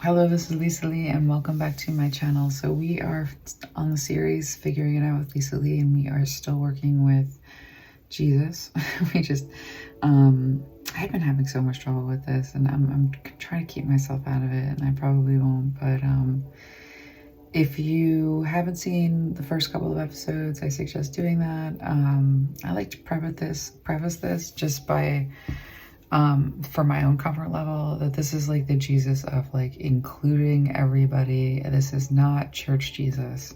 Hello, this is Lisalee and welcome back to my channel. So we are on the series Figuring It Out with Lisalee, and we are still working with Jesus. I've been having so much trouble with this, and I'm trying to keep myself out of it, and I probably won't, but if you haven't seen the first couple of episodes, I suggest doing that. I like to preface this just by for my own comfort level, that this is like the Jesus of like including everybody. This is not church Jesus.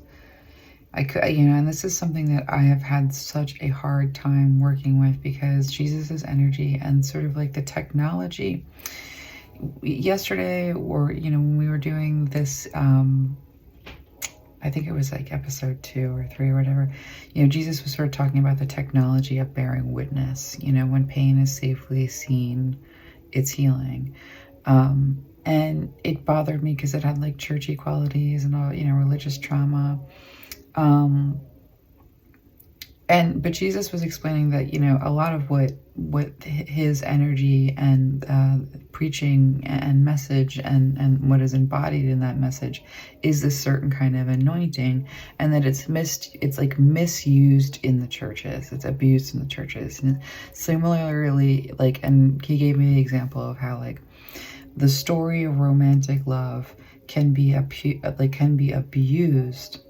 And this is something that I have had such a hard time working with, because Jesus's energy and sort of like the technology. Yesterday, or when we were doing this, I think it was like episode 2 or 3 or whatever, Jesus was sort of talking about the technology of bearing witness. When pain is safely seen, it's healing. And it bothered me because it had like churchy qualities and all, religious trauma. But Jesus was explaining that, a lot of what his energy and preaching and message and what is embodied in that message is this certain kind of anointing, and that it's misused in the churches. It's abused in the churches. And similarly, and he gave me the example of how the story of romantic love can be abused.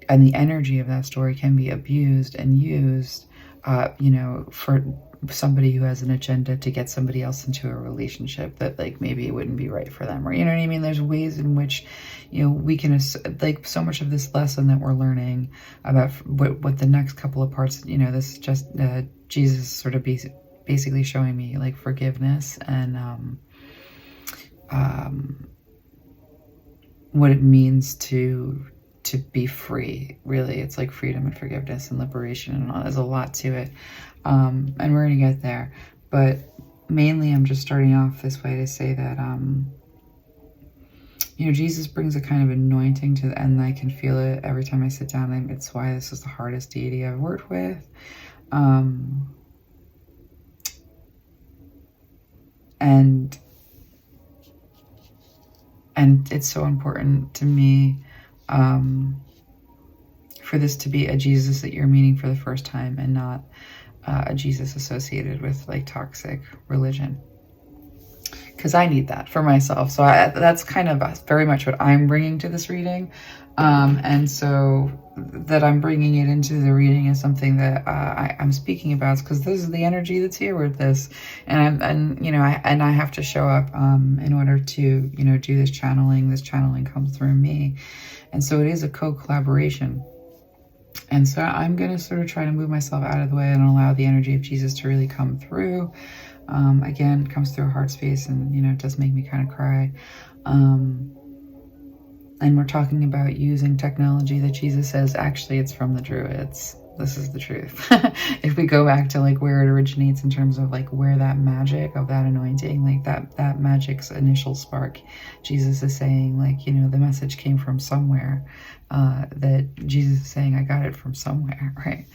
And the energy of that story can be abused and used, for somebody who has an agenda to get somebody else into a relationship that maybe it wouldn't be right for them, or what I mean. There's ways in which we can so much of this lesson that we're learning about what the next couple of parts, this is just Jesus sort of basically showing me forgiveness and what it means to be free. Really, it's like freedom and forgiveness and liberation and all. There's a lot to it, and we're gonna get there, but mainly I'm just starting off this way to say that Jesus brings a kind of anointing to the end. I can feel it every time I sit down, and it's why this is the hardest deity I've worked with. And it's so important to me for this to be a Jesus that you're meeting for the first time, and not a Jesus associated with toxic religion, because I need that for myself. So that's kind of very much what I'm bringing to this reading, and so that I'm bringing it into the reading is something that I'm speaking about, because this is the energy that's here with this, and I have to show up in order to do this channeling. This channeling comes through me, and so it is a co-collaboration. And so I'm going to sort of try to move myself out of the way and allow the energy of Jesus to really come through. Again, it comes through a heart space, and it does make me kind of cry. And we're talking about using technology that Jesus says, actually, it's from the Druids. This is the truth. If we go back to where it originates, in terms of where that magic of that anointing, that magic's initial spark, Jesus is saying the message came from somewhere, that Jesus is saying, I got it from somewhere, right?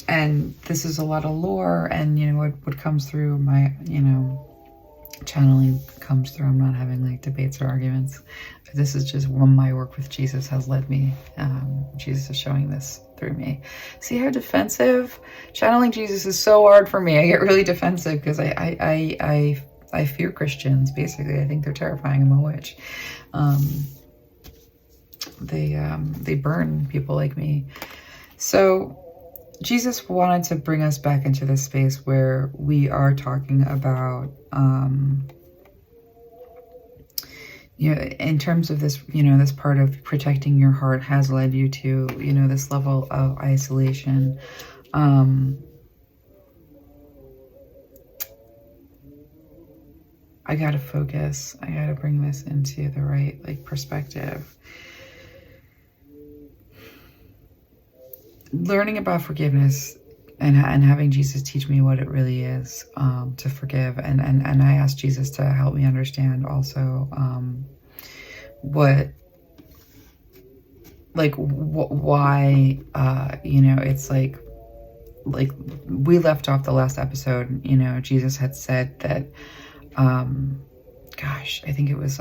And this is a lot of lore, and what comes through my channeling comes through. I'm not having debates or arguments. This is just when my work with Jesus has led me. Jesus is showing this through me. See how defensive? Channeling Jesus is so hard for me. I get really defensive because I fear Christians, basically. I think they're terrifying. I'm a witch. They burn people like me. So Jesus wanted to bring us back into this space where we are talking about, in terms of this, this part of protecting your heart has led you to, this level of isolation. I gotta focus. I gotta bring this into the right, perspective. Learning about forgiveness and having Jesus teach me what it really is to forgive. And I asked Jesus to help me understand also why, it's like we left off the last episode, Jesus had said that gosh, I think it was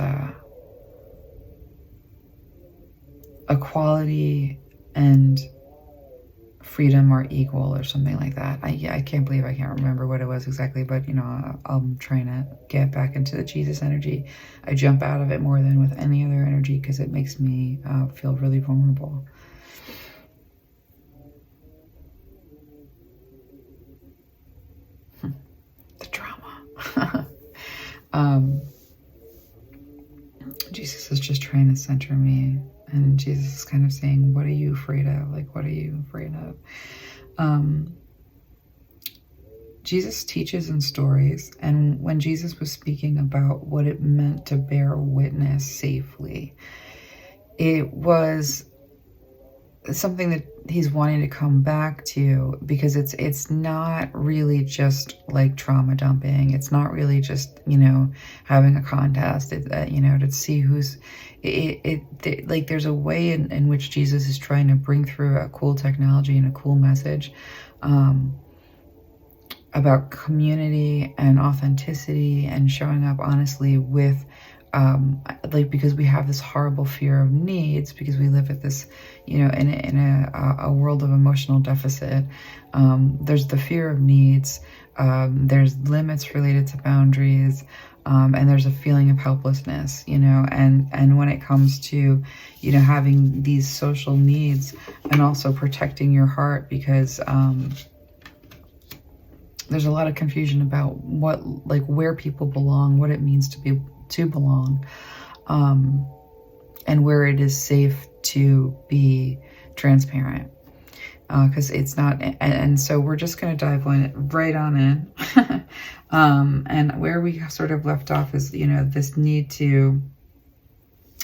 equality and freedom are equal or something like that. I can't believe I can't remember what it was exactly, but you know, I'm trying to get back into the Jesus energy. I jump out of it more than with any other energy because it makes me feel really vulnerable. The drama. Jesus is just trying to center me. And Jesus is kind of saying, what are you afraid of? Like, what are you afraid of? Jesus teaches in stories. And when Jesus was speaking about what it meant to bear witness safely, it was something that he's wanting to come back to, because it's not really just like trauma dumping. It's not really just, you know, having a contest, you know, to see who's like there's a way in which Jesus is trying to bring through a cool technology and a cool message about community and authenticity and showing up honestly with like, because we have this horrible fear of needs, because we live at this, you know, in a world of emotional deficit. There's the fear of needs. There's limits related to boundaries. And there's a feeling of helplessness, you know, and when it comes to, you know, having these social needs and also protecting your heart, because there's a lot of confusion about what, like, where people belong, what it means to belong, and where it is safe to be transparent, because it's not, and so we're just going to dive right on in. And where we sort of left off is, you know, this need to,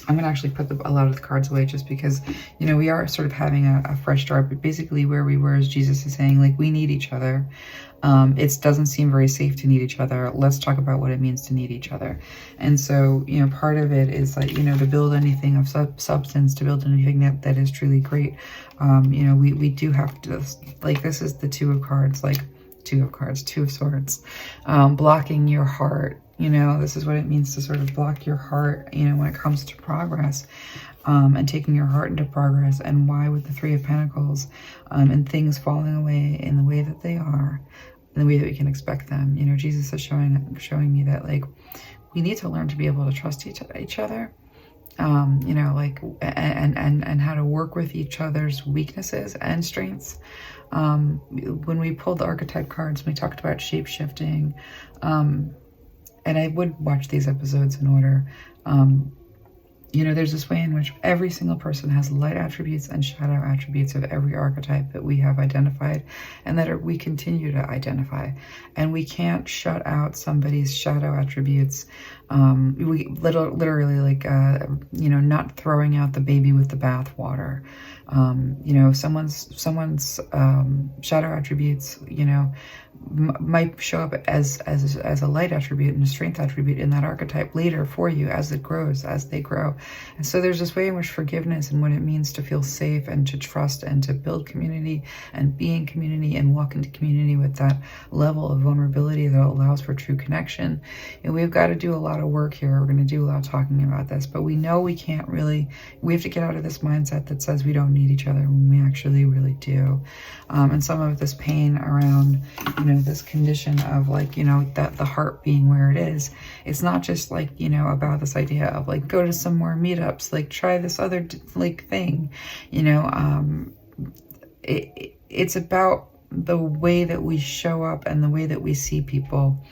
I'm going to actually put a lot of the cards away just because, you know, we are sort of having a fresh start, but basically where we were is Jesus is saying, like, we need each other. It doesn't seem very safe to need each other. Let's talk about what it means to need each other. And so, you know, part of it is like, you know, to build anything of substance, to build anything that is truly great. You know, we do have to, like, this is the Two of Swords, blocking your heart. You know, this is what it means to sort of block your heart, you know, when it comes to progress, and taking your heart into progress. And why with the Three of Pentacles, and things falling away in the way that they are, in the way that we can expect them. You know, Jesus is showing me that, like, we need to learn to be able to trust each other, you know, like, and how to work with each other's weaknesses and strengths. When we pulled the archetype cards, we talked about shape-shifting, and I would watch these episodes in order. You know, there's this way in which every single person has light attributes and shadow attributes of every archetype that we have identified and that we continue to identify. And we can't shut out somebody's shadow attributes. We literally, like, you know, not throwing out the baby with the bathwater. You know, someone's shadow attributes, you know, might show up as a light attribute and a strength attribute in that archetype later for you as it grows, as they grow. And so there's this way in which forgiveness and what it means to feel safe and to trust and to build community and be in community and walk into community with that level of vulnerability that allows for true connection. And we've got to do a lot of work here. We're going to do a lot of talking about this, but we know we can't really, we have to get out of this mindset that says we don't need each other when we actually really do. And some of this pain around, you know, this condition of, like, you know, that the heart being where it is, it's not just, like, you know, about this idea of, like, go to some more meetups, like, try this other, like, thing, you know, it's about the way that we show up and the way that we see people,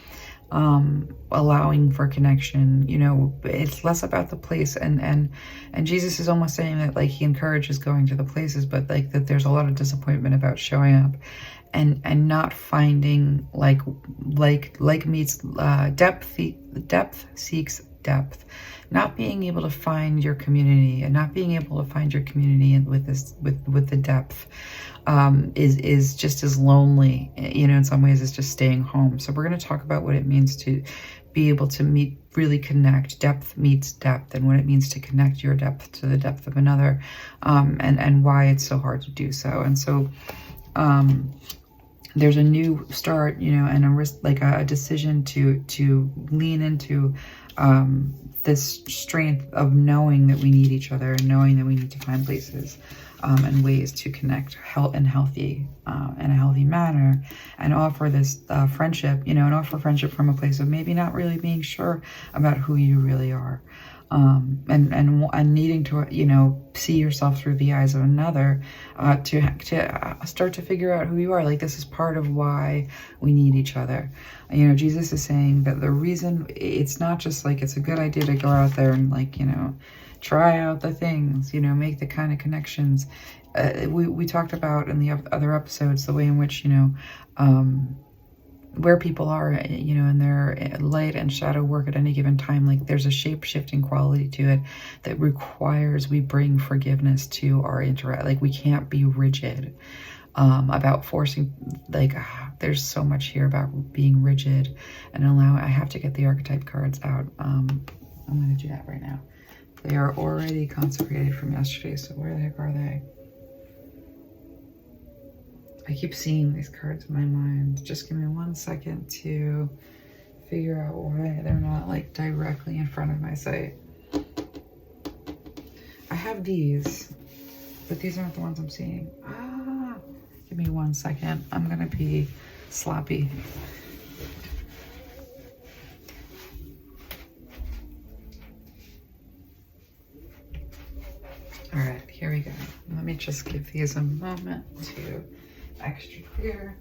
allowing for connection. You know, it's less about the place, and Jesus is almost saying that, like, he encourages going to the places, but, like, that there's a lot of disappointment about showing up and not finding, like meets depth seeks depth. Not being able to find your community and not being able to find your community with the depth is just as lonely, you know, in some ways, as just staying home. So we're going to talk about what it means to be able to really connect. Depth meets depth, and what it means to connect your depth to the depth of another, and why it's so hard to do so. And so there's a new start, you know, and a risk, like a decision to lean into this strength of knowing that we need each other, and knowing that we need to find places and ways to connect in a healthy manner, and offer this friendship, you know, and offer friendship from a place of maybe not really being sure about who you really are. And needing to, you know, see yourself through the eyes of another, to start to figure out who you are. Like, this is part of why we need each other. You know, Jesus is saying that the reason, it's not just like it's a good idea to go out there and, like, you know, try out the things, you know, make the kind of connections. We talked about in the other episodes the way in which, you know, where people are, you know, in their light and shadow work at any given time. Like, there's a shape-shifting quality to it that requires we bring forgiveness to our interact. Like, we can't be rigid about forcing, like, there's so much here about being rigid and allowing. I have to get the archetype cards out. I'm going to do that right now. They are already consecrated from yesterday, so where the heck are they? I keep seeing these cards in my mind. Just give me 1 second to figure out why they're not, like, directly in front of my sight. I have these, but these aren't the ones I'm seeing. Give me 1 second. I'm gonna be sloppy. All right, here we go. Let me just give these a moment to extra clear.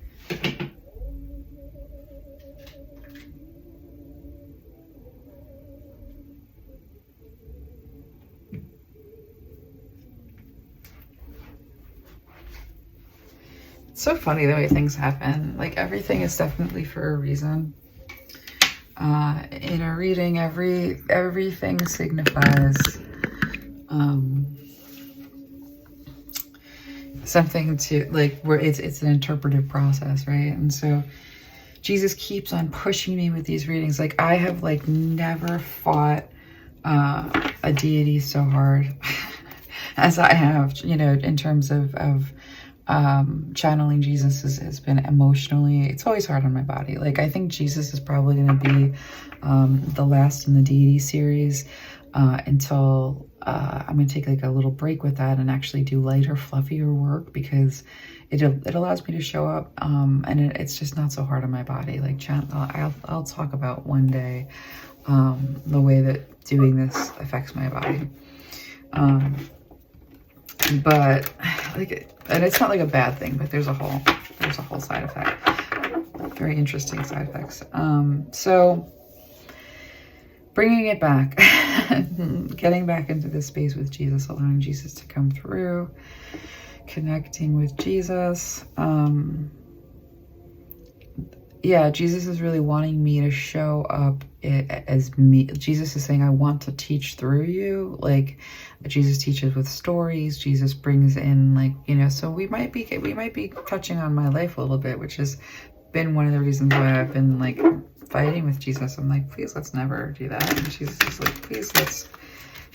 It's so funny the way things happen. Like, everything is definitely for a reason. In a reading, everything signifies something to, like, where it's an interpretive process, right? And so Jesus keeps on pushing me with these readings. Like, I have, like, never fought a deity so hard as I have, you know, in terms of channeling Jesus has been emotionally, it's always hard on my body. Like, I think Jesus is probably going to be the last in the deity series until I'm going to take, like, a little break with that and actually do lighter, fluffier work, because it allows me to show up and it's just not so hard on my body. Like, I'll talk about one day the way that doing this affects my body. But, like, and it's not like a bad thing, but there's a whole side effect, very interesting side effects. So bringing it back, getting back into this space with Jesus, allowing Jesus to come through, connecting with Jesus. Yeah, Jesus is really wanting me to show up as me. Jesus is saying, I want to teach through you. Like, Jesus teaches with stories. Jesus brings in, like, you know, so we might be touching on my life a little bit, which has been one of the reasons why I've been, like, fighting with Jesus. I'm like, please, let's never do that. And Jesus is like, please,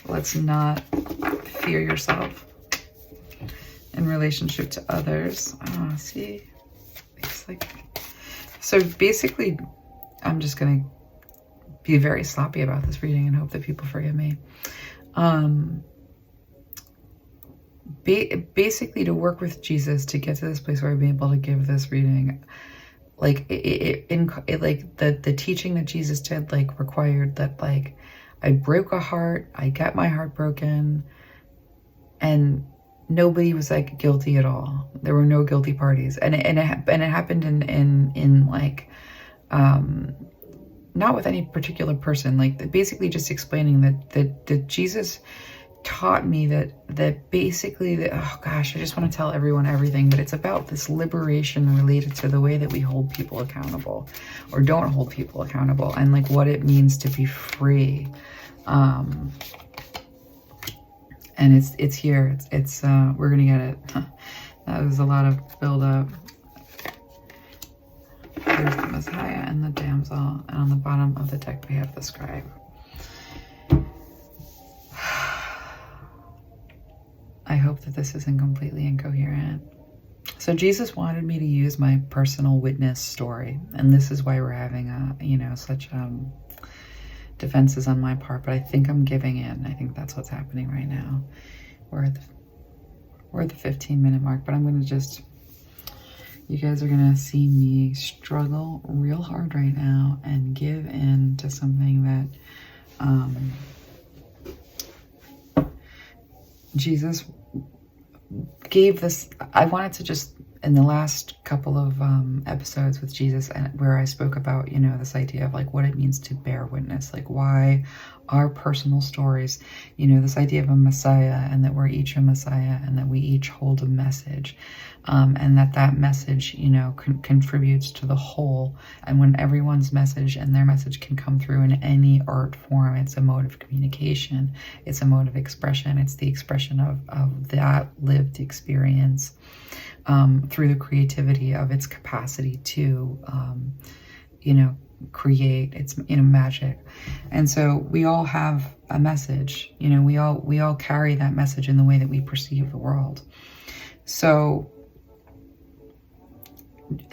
let's not fear yourself in relationship to others. See, it's like, so basically, I'm just going to be very sloppy about this reading and hope that people forgive me. Basically, to work with Jesus, to get to this place where I've been able to give this reading, like, like the teaching that Jesus did, like, required that, like, I broke a heart, I got my heart broken, and nobody was, like, guilty at all. There were no guilty parties, and it happened in like, not with any particular person. Like, basically just explaining that Jesus taught me that basically that, oh gosh, I just want to tell everyone everything, but it's about this liberation related to the way that we hold people accountable or don't hold people accountable, and, like, what it means to be free. And it's here. It's we're gonna get it. That was a lot of build up. There's the Messiah and the damsel, and on the bottom of the deck we have the scribe. I hope that this isn't completely incoherent. So Jesus wanted me to use my personal witness story, and this is why we're having such defenses on my part, but I think I'm giving in. I think that's what's happening right now. We're at the 15-minute mark, but I'm going to just, you guys are going to see me struggle real hard right now and give in to something that Jesus gave this. I wanted to just, in the last couple of episodes with Jesus, and where I spoke about, this idea of like what it means to bear witness, like why our personal stories, this idea of a Messiah, and that we're each a Messiah, and that we each hold a message, and that message, contributes to the whole. And when everyone's message and their message can come through in any art form, it's a mode of communication, it's a mode of expression, it's the expression of that lived experience. Through the creativity of its capacity to, create its, magic. And so we all have a message, we all carry that message in the way that we perceive the world. So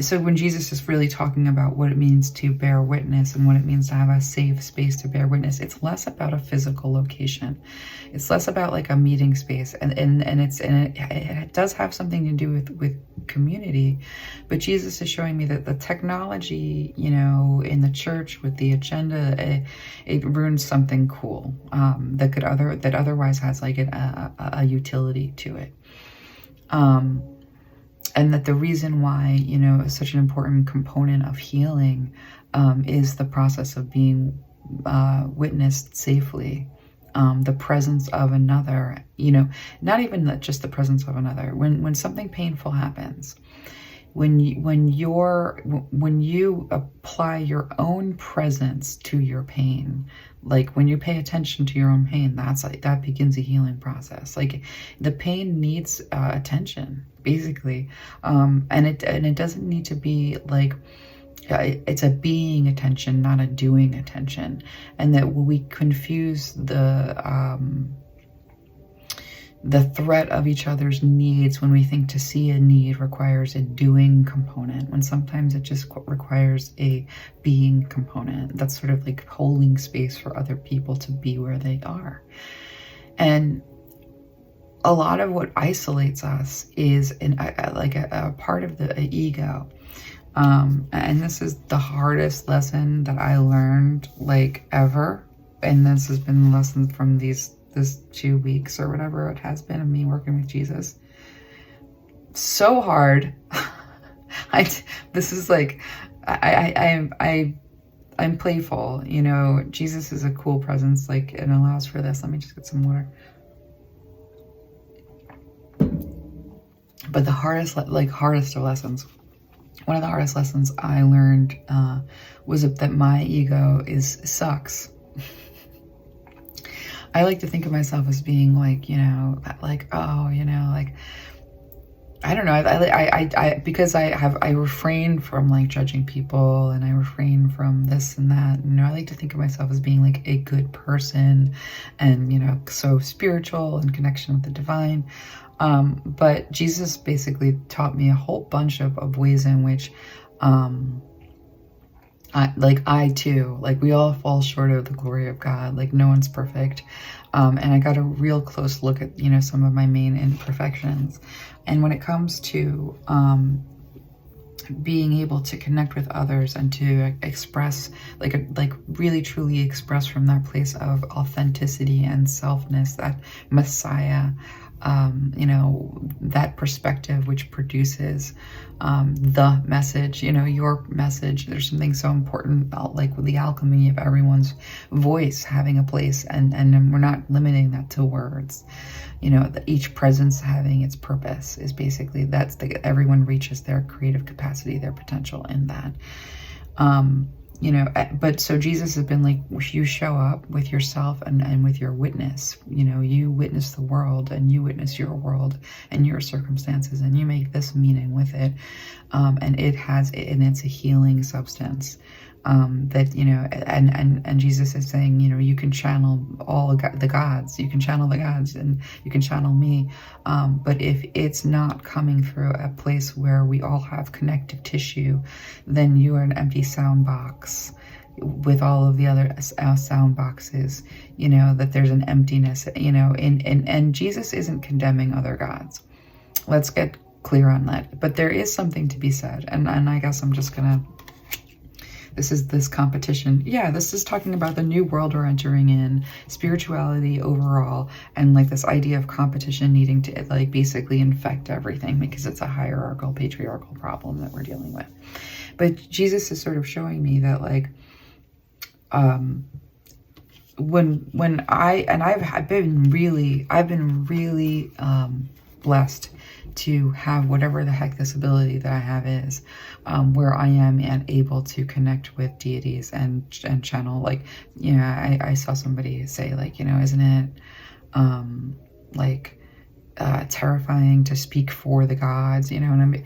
when Jesus is really talking about what it means to bear witness and what it means to have a safe space to bear witness, it's less about a physical location. It's less about like a meeting space, and it does have something to do with community. But Jesus is showing me that the technology, in the church with the agenda, it ruins something cool that otherwise has like a utility to it. And that the reason why, such an important component of healing is the process of being witnessed safely. The presence of another, not even just the presence of another. When something painful happens, when you apply your own presence to your pain, like when you pay attention to your own pain, that begins a healing process. Like the pain needs attention, basically, and it doesn't need to be like. It's a being attention, not a doing attention. And that we confuse the threat of each other's needs when we think to see a need requires a doing component, when sometimes it just requires a being component. That's sort of like holding space for other people to be where they are. And a lot of what isolates us is a part of the ego. And this is the hardest lesson that I learned like ever. And this has been the lesson from this 2 weeks or whatever it has been of me working with Jesus. So hard. This is like, I'm playful, Jesus is a cool presence, like, and allows for this. Let me just get some water. But the hardest of lessons, one of the hardest lessons I learned was that my ego sucks. I like to think of myself as being like, I don't know. I because I refrain from like judging people, and I refrain from this and that. I like to think of myself as being like a good person, and so spiritual and connection with the divine. But Jesus basically taught me a whole bunch of ways in which, I too, like we all fall short of the glory of God. Like no one's perfect. And I got a real close look at, some of my main imperfections. And when it comes to, being able to connect with others and to express, like really truly express from that place of authenticity and selfness, that Messiah, that perspective which produces the message, your message. There's something so important about like the alchemy of everyone's voice having a place, and we're not limiting that to words. Each presence having its purpose is basically, everyone reaches their creative capacity, their potential in that. But so Jesus has been like, you show up with yourself and with your witness, you witness the world, and you witness your world and your circumstances, and you make this meaning with it. And it's a healing substance. that, you know, and Jesus is saying, you know, you can channel all the gods, you can channel the gods, and you can channel me. But if it's not coming through a place where we all have connective tissue, then you are an empty sound box with all of the other sound boxes, you know, that there's an emptiness, you know, and Jesus isn't condemning other gods. Let's get clear on that. But there is something to be said. And I guess I'm just gonna, this is this competition. Yeah, this is talking about the new world we're entering in, spirituality overall, and like this idea of competition needing to like basically infect everything because it's a hierarchical, patriarchal problem that we're dealing with. But Jesus is sort of showing me that like, I've been really blessed to have whatever the heck this ability that I have is, where I am and able to connect with deities and channel, like, you know, I saw somebody say like, you know, isn't it like terrifying to speak for the gods, you know, and I mean,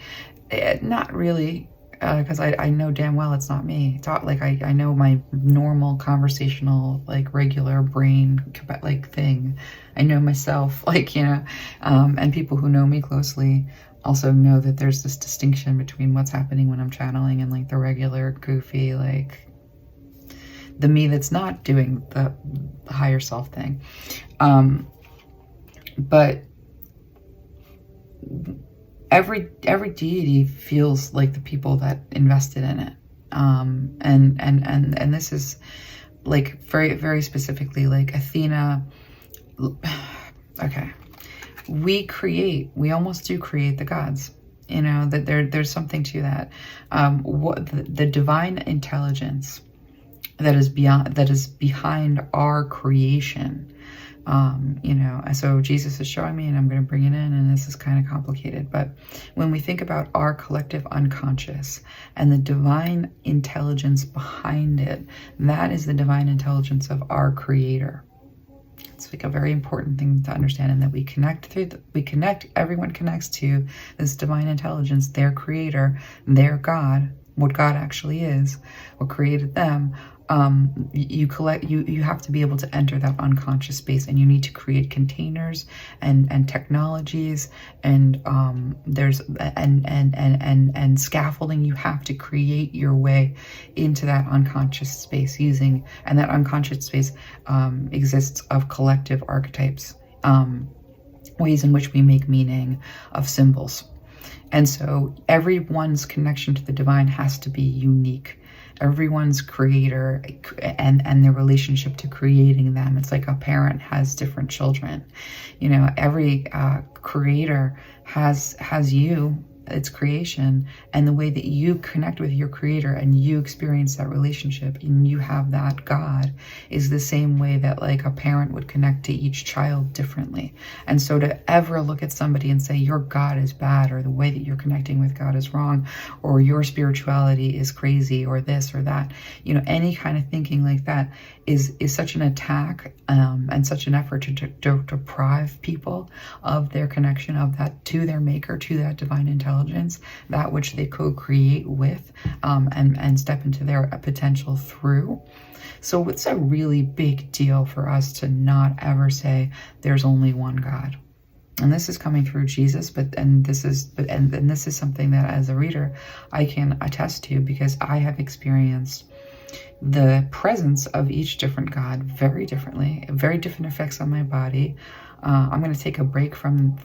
not really. Because I know damn well it's not me. It's not, like I know my normal conversational, like regular brain like thing. I know myself, like, you know, and people who know me closely also know that there's this distinction between what's happening when I'm channeling and like the regular goofy, like the me that's not doing the higher self thing. But every deity feels like the people that invested in it. And this is like very specifically like Athena. Okay. We almost do create the gods, you know, that there's something to that. What the divine intelligence that is behind our creation. You know, so Jesus is showing me, and I'm going to bring it in, and this is kind of complicated, but when we think about our collective unconscious and the divine intelligence behind it, that is the divine intelligence of our creator. It's like a very important thing to understand, and that we connect everyone connects to this divine intelligence, their creator, their God, what God actually is, what created them. You have to be able to enter that unconscious space, and you need to create containers and technologies, and there's and scaffolding. You have to create your way into that unconscious space using, and that unconscious space exists of collective archetypes, ways in which we make meaning of symbols. And so everyone's connection to the divine has to be unique. Everyone's creator and their relationship to creating them. It's like a parent has different children. You know, every creator has you, its creation, and the way that you connect with your creator and you experience that relationship and you have that God is the same way that like a parent would connect to each child differently. And so to ever look at somebody and say your God is bad, or the way that you're connecting with God is wrong, or your spirituality is crazy, or this or that, you know, any kind of thinking like that is such an attack and such an effort to deprive people of their connection of that to their maker, to that divine intelligence, that which they co-create with, and step into their potential through. So it's a really big deal for us to not ever say there's only one God. And this is coming through Jesus, and this is something that as a reader I can attest to, because I have experienced the presence of each different God very differently, very different effects on my body. I'm going to take a break from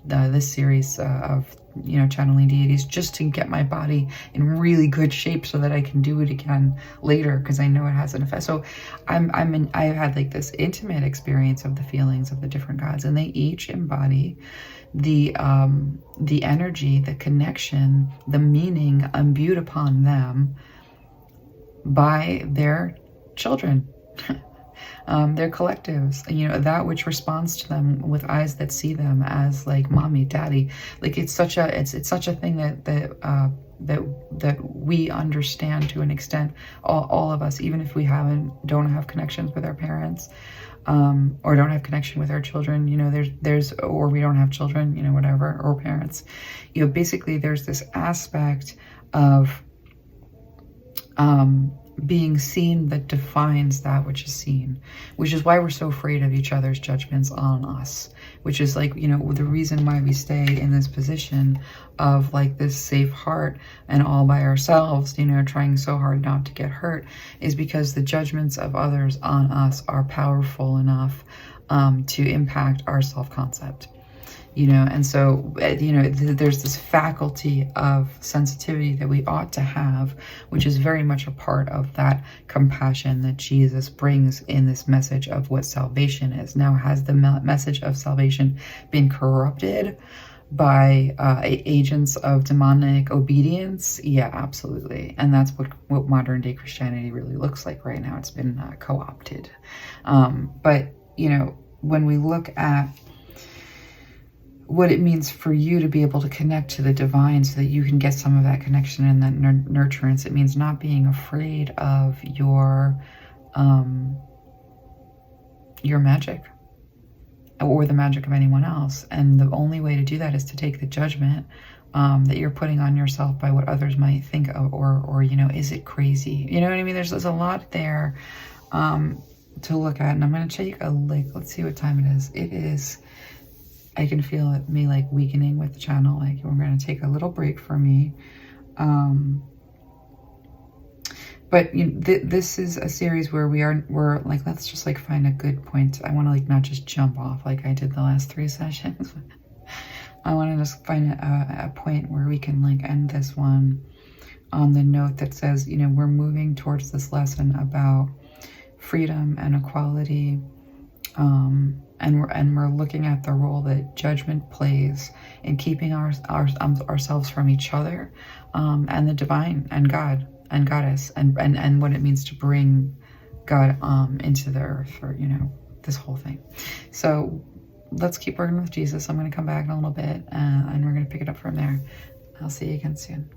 this series of, you know, channeling deities, just to get my body in really good shape so that I can do it again later, because I know it has an effect. So I've had like this intimate experience of the feelings of the different gods, and they each embody the energy, the connection, the meaning imbued upon them by their children. Their collectives, you know, that which responds to them with eyes that see them as like mommy, daddy. Like it's such a thing that we understand to an extent, all of us, even if we don't have connections with our parents, or don't have connection with our children, you know, or we don't have children, you know, whatever, or parents, you know, basically there's this aspect of being seen that defines that which is seen, which is why we're so afraid of each other's judgments on us, which is like, you know, the reason why we stay in this position of like this safe heart and all by ourselves, you know, trying so hard not to get hurt, is because the judgments of others on us are powerful enough to impact our self-concept. You know, and so, you know, there's this faculty of sensitivity that we ought to have, which is very much a part of that compassion that Jesus brings in this message of what salvation is. Now, has the message of salvation been corrupted by agents of demonic obedience? Yeah, absolutely. And that's what modern day Christianity really looks like right now. It's been co-opted. But, you know, when we look at what it means for you to be able to connect to the divine so that you can get some of that connection and that nurturance, it means not being afraid of your magic or the magic of anyone else. And the only way to do that is to take the judgment that you're putting on yourself by what others might think of, or you know, is it crazy? You know what I mean? There's a lot there to look at. And I'm going to take a, let's see what time it is. It is, I can feel me like weakening with the channel. Like we're going to take a little break for me. But you know, this is a series where we're like, let's just like find a good point. I want to like not just jump off like I did the last 3 sessions. I want to just find a point where we can like end this one on the note that says, you know, we're moving towards this lesson about freedom and equality. And we're looking at the role that judgment plays in keeping ourselves from each other, and the divine and God and Goddess, and what it means to bring God into the earth, or you know, this whole thing. So let's keep working with Jesus. I'm going to come back in a little bit, and we're going to pick it up from there. I'll see you again soon.